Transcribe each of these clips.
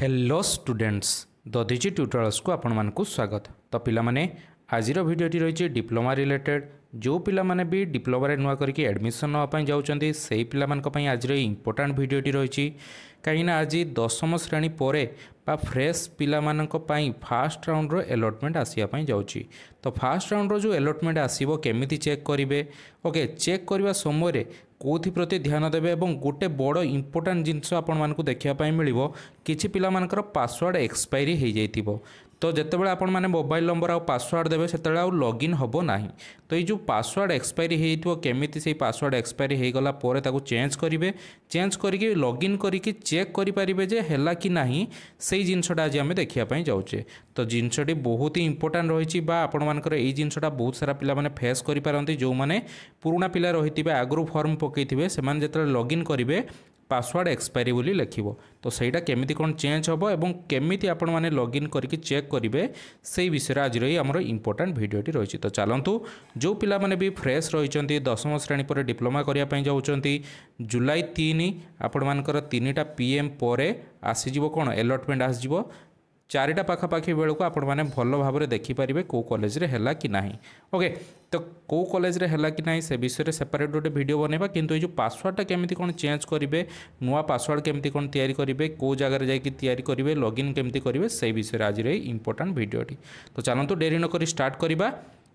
Hello students Dadhichi tutorials को आपण मानकु स्वागत। तो पिला माने आजिर भिडियोटी रही डिप्लोमा रिलेटेड जो पिला माने भी डिप्लोमा रे नुआ करके एडमिशन नापी जाऊँच से पिला आज इंपोर्टाट भिडियोटी रही कहीं आज 10वीं श्रेणी पर बा फ्रेश पिला मानकपाई फास्ट राउंड रो अलॉटमेंट आसवाई जाऊँगी। तो फास्ट राउंड रो जो अलॉटमेंट आसो केमिति चेक करेंगे ओके चेक करने समय कौथि प्रति ध्यान देवे और गोटे बड़ इंपोर्टाट जिनस आपण मानकु देखापी मिल किछि पिला मानकर पासवर्ड एक्सपायरी हो जाइथिबो। तो जितेबाला आपण माने मोबाइल नंबर आ पासवर्ड देवे से लॉगिन होबो नाही। तो ये जो पासवर्ड एक्सपायरी होइथिबो केमिति से पासवर्ड एक्सपायरी हो गला पोरे ताकू चेंज करेंगे चेंज करके लॉगिन करके चेक करि परिबे जे हैला कि नाही से जिनसटा आज आम देखा जाऊे। तो जिनसटी बहुत ही इंपोर्टाट रही आपण मानकर ये जिनसटा बहुत सारा पिला माने फेस करि पारंती जो माने पुराना पिला रही आगु फॉर्म पकईथे से जो लॉगिन करेंगे पासवर्ड एक्सपायरी बोली लिखिबो। तो सहीटा केमिति कोन चेंज होबो एवं केमिति आपण माने लॉगिन करके चेक करेंगे से विषय आज रही आमर इंपोर्टाट भिडियोटी रही। तो चलतु जो पिला माने भी फ्रेश रही 10वीं श्रेणी पर डिप्लोमा करने जाऊँच जुलाई 3 आपण मानकर 3टा PM पर आसीजिवो कोन अलॉटमेंट आसीजिवो 4टा पाखापाखि बेलू आपण मैंने भल भाव में देखिपारे कौ कॉलेज रे हैला कि नाही। ओके तो कौ कॉलेज रे हैला कि नाही से विषय सेपरेट गोटे वीडियो बनैबा किंतु ये पासवर्डटा केमिति कोन चेंज करेंगे नुआ पासवर्ड केमिति कोन तैयारी करेंगे कौ जगह जाकि तैयारी करेंगे लॉगिन केमिति करेंगे से विषय आज रही इंपोर्टाट वीडियोटी। तो चलतु डेरी नक स्टार्ट करवा।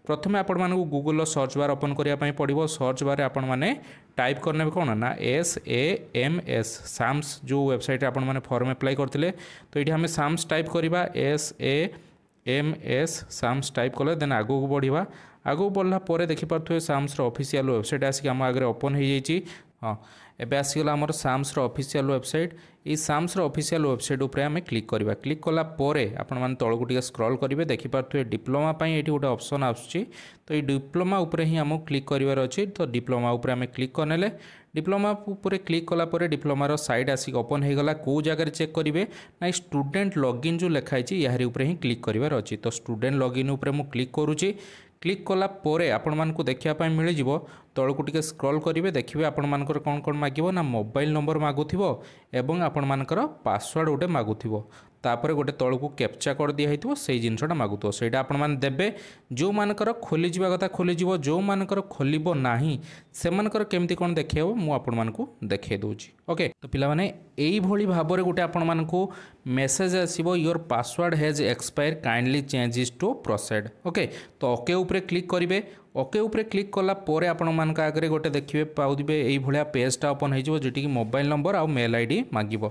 प्रथम आपण मानकु गूगल सर्च बार ओपन करने पड़ो। सर्च बार आपण मैंने टाइप करने कौन ना SAMS साम्स जो वेबसाइट आपण मैंने फॉर्म अप्लाई करते। तो ये आम साम्स टाइप करवा SAMS साम्स टाइप कले देन आगू बढ़ा आगू बढ़ला पर देखिपे साम्स ऑफिशियल वेबसाइट आसिक आम आगे ओपन हो जाइए। हाँ एबे आसीगला आमर साम्स ऑफिशियल वेबसाइट ये साम्स ऑफिशियल वेबसाइट उपर आम क्लिक करवा। क्लिक कला परे आपण माने तळकु टिके स्क्रॉल करेंगे देखिपे डिप्लोमा पाई एटी गोटे ऑप्शन आसुची। तो ये डिप्लोमा उपर ही आमको क्लिक करार अच्छी। तो डिप्लोमा उपर आम क्लिक करने डिप्लोमा उपर क्लिक कला डिप्लोमार साइड आसिक ओपन हो गला कौ जगह चेक करेंगे ना स्टूडेंट लॉगिन जो लिखाई यार उपर ही क्लिक करार अच्छी। तो स्टूडेंट लॉगिन उपर मु क्लिक करुँची। क्लिक कला परे आपण मानकु देखिया मिल जिवो तळकु टिके स्क्रॉल करेंगे देखिए आपण मानकर कौन कौन मागिबो ना मोबाइल नंबर मागुथिबो एवं आपण मानकर पासवर्ड गोटे मागुथिबो तापर गोटे तळकु कैप्चा कोड दिया हितबो से जिनसटा मागुथो सेटा आपण मान देबे जो मानकर खोली जिबा कथा खोली जिवो जो मानकर खोलिबो नाही से मानकर केमती कोन देखियो मु आपण मानकु देखे दोची। ओके तो पिला माने एई भोली भाबरे गोटे आपण मानकु मेसेज आसीबो your password has expire kindly changes to proceed. Okay तो ओके ऊपर क्लिक करिवे। ओके ऊपर क्लिक कला पोरे आपण मानक आगे गोटे देखिए पाउदिबे एई भलिया पेजटा ओपन हो जेटी मोबाइल नंबर आ मेल आईडी मागिबो।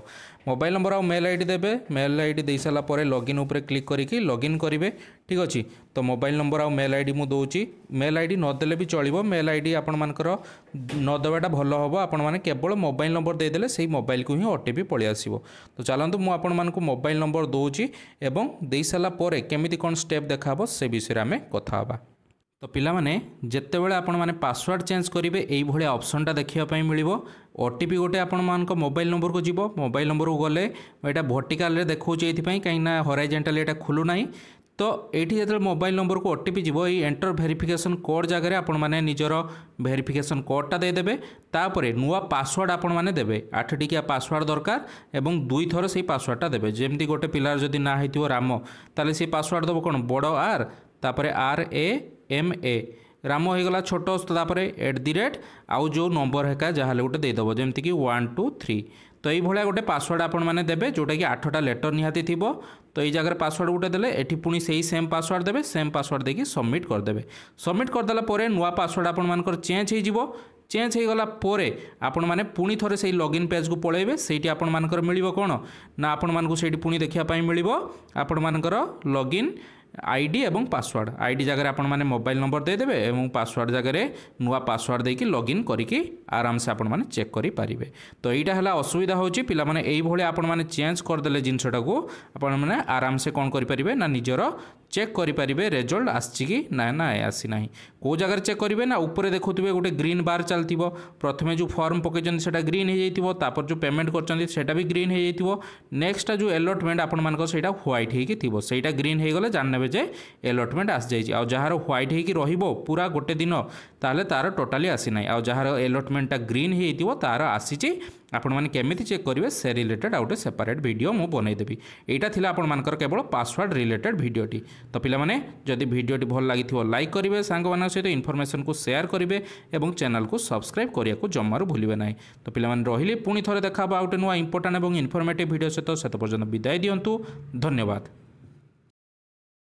मोबाइल नंबर आ मेल आईडी देबे मेल आईडी दे साला परे लॉगिन ऊपर क्लिक करिकि लॉगिन करिवे। ठीक अछि तो मोबाइल नंबर आ मेल आईडी मु दोउची मेल आईडी न देले भी चलिबो मेल आईडी आपण मानकर न देवाटा भल होबो आपण माने केवल मोबाइल नंबर दे देले सेही मोबाइल को ही ओटीपी पळि आसीबो। तो चलंतु मु आपण मानकु मोबाइल नंबर दोउची एवं दे साला परे केमिति कोन स्टेप देखाबो से विषय में कथा होबा। तो पिला माने जेतेबेले आपण माने पासवर्ड चेंज करेंगे यही भाई ऑप्शनटा देखापी मिल ओटीपी गोटे आपण मानक मोबाइल नंबर को जीवो मोबाइल नंबर को गले यहाँ वर्टिकल देखा कहीं हॉराइजॉन्टल यहाँ खुलू ना। तो ये जो मोबाइल नंबर को ओटीपी जीवो ये एंटर वेरिफिकेशन कोड जगह आपण माने निजर वेरिफिकेशन कोडटा देदेवे तापर नुआ पासवर्ड आपण माने देबे 8 टिकिया पासवर्ड दरकार एवं 2 थर से पासवर्डटा देबे। जेमती गोटे पिलार जदि ना होइतिबो राम ताले से पासवर्ड देबो कोन बड़ आर तापर RAMA राम होगला छोट @ आउ जो नंबर हेका जहाँ गोटे देदेव जमीक 1 2 3। तो ये गोटे पासवर्ड आपण मैंने देवे जोटा कि 8टा लेटर निहाती थी। तो ये जगह पासवर्ड गोटे देले एठी पुणी से सेम पासवर्ड देवे सेम पासवर्ड देकी सबमिट करदेवे। सबमिट करदेला नुआ पासवर्ड आपण मानकर चेंज हो चेंज हो गला पोरे आपण माने पुणी थोड़े से लॉगिन पेज को पळेबे सेठी आपण मानकर मिलिबो कोन ना आपण मानकु सेठी पुणी देखिया पई मिलिबो आपण मानकर लॉगिन आईडी एवं पासवर्ड आईडी जगह आपण माने मोबाइल नंबर दे देबे एवं पासवर्ड जगह नुआ पासवर्ड देकी लॉगिन करिकि आराम से आपण माने चेक करि पारिबे। तो एटा हला असुविधा होची पिला माने एई भळे आपण माने चेंज कर देले जिनसटा को आपण माने आराम से कोन करि परिबे ना निजर चेक करि परिबे रिजल्ट आछि कि ना ना आसी नाही को जगह चेक करिवे ना ऊपर देखुथिबे गोटे ग्रीन बार चलतिबो प्रथमे जो फॉर्म पकेजन सेटा ग्रीन हे जइतिबो तापर जो पेमेंट करचंदी सेटा भी ग्रीन हे जइतिबो नेक्स्ट जो अलॉटमेंट आपण मानको सेटा व्हाइट हे कि थिबो सेटा ग्रीन हे गले जानने ନେବେ ଯେ ଏଲଟମେଣ୍ଟ ଆସିଯାଇଛି। ଆଉ ଯାହାର ହ୍ୱାଇଟ୍ ହେଇକି ରହିବ ପୁରା ଗୋଟେ ଦିନ ତାହେଲେ ତାର ଟୋଟାଲି ଆସିନାହିଁ। ଆଉ ଯାହାର ଏଲଟମେଣ୍ଟଟା ଗ୍ରୀନ୍ ହେଇଥିବ ତାର ଆସିଛି। ଆପଣମାନେ କେମିତି ଚେକ୍ କରିବେ ସେ ରିଲେଟେଡ୍ ଆଉ ଗୋଟେ ସେପାରେଟ୍ ଭିଡ଼ିଓ ମୁଁ ବନେଇଦେବି। ଏଇଟା ଥିଲା ଆପଣମାନଙ୍କର କେବଳ ପାସୱାର୍ଡ଼ ରିଲେଟେଡ୍ ଭିଡ଼ିଓଟି। ତ ପିଲାମାନେ ଯଦି ଭିଡ଼ିଓଟି ଭଲ ଲାଗିଥିବ ଲାଇକ୍ କରିବେ, ସାଙ୍ଗମାନଙ୍କ ସହିତ ଇନଫର୍ମେସନକୁ ସେୟାର କରିବେ ଏବଂ ଚ୍ୟାନେଲକୁ ସବସ୍କ୍ରାଇବ୍ କରିବାକୁ ଜମାରୁ ଭୁଲିବେ ନାହିଁ। ତ ପିଲାମାନେ ରହିଲେ ପୁଣି ଥରେ ଦେଖା ହେବ ଆଉ ଗୋଟେ ନୂଆ ଇମ୍ପୋର୍ଟାଣ୍ଟ ଏବଂ ଇନଫର୍ମେଟିଭ୍ ଭିଡ଼ିଓ ସହିତ। ସେତେ ପର୍ଯ୍ୟନ୍ତ ବିଦାୟ ଦିଅନ୍ତୁ। ଧନ୍ୟବାଦ।